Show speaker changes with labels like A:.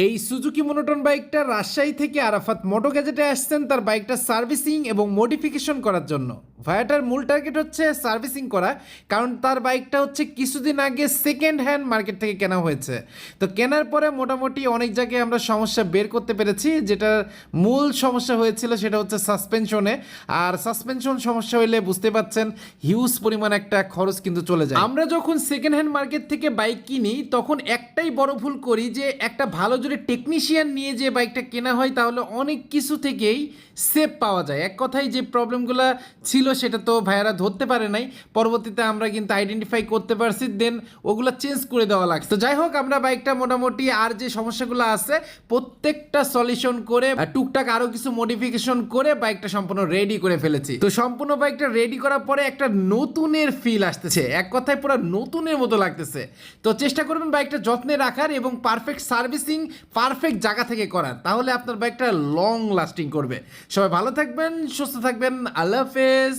A: এই Suzuki monotone বাইকটা রাজশাহী থেকে আরাফাত মোটো গ্যাজেটে আসছেন তার বাইকটা সার্ভিসিং এবং মডিফিকেশন করার জন্য। ভাইয়াটার মূল টার্গেট হচ্ছে সার্ভিসিং করা, কারণ তার বাইকটা হচ্ছে কিছুদিন আগে সেকেন্ড হ্যান্ড মার্কেট থেকে কেনা হয়েছে। তো কেনার পরে মোটামুটি অনেক জায়গায় আমরা সমস্যা বের করতে পেরেছি। যেটার মূল সমস্যা হয়েছিল সেটা হচ্ছে সাসপেনশনে। আর সাসপেনশন সমস্যা হইলে বুঝতে পাচ্ছেন হিউজ পরিমাণ একটা খরচ কিন্তু চলে যায়। আমরা যখন সেকেন্ড হ্যান্ড মার্কেট থেকে বাইক কিনি তখন একটাই বড় ভুল করি, যে একটা ভালো যদি টেকনিশিয়ান নিয়ে যে বাইকটা কেনা হয় তাহলে অনেক কিছু থেকেই সেভ পাওয়া যায়। এক কথায় যে প্রবলেমগুলো ছিল সেটা তো ভাইয়ারা ধরতে পারে নাই, পরবর্তীতে আমরা কিন্তু আইডেন্টিফাই করতে পারছি, দেন ওগুলো চেঞ্জ করে দেওয়া লাগছে। তো যাই হোক, আমরা বাইকটা মোটামুটি আর যে সমস্যাগুলো আছে প্রত্যেকটা সলিউশন করে টুকটাক আরো কিছু মডিফিকেশন করে বাইকটা সম্পূর্ণ রেডি করে ফেলেছি। তো সম্পূর্ণ বাইকটা রেডি করার পরে একটা নতুনের ফিল আসতেছে, এক কথায় পুরো নতুনের মতো লাগতেছে। তো চেষ্টা করবেন বাইকটা যত্নে রাখার এবং পারফেক্ট সার্ভিসিং পারফেক্ট জায়গা থেকে করার, তাহলে আপনার বাইকটা লং লাস্টিং করবে। সবাই ভালো থাকবেন, সুস্থ থাকবেন, আল্লাহ হাফেজ।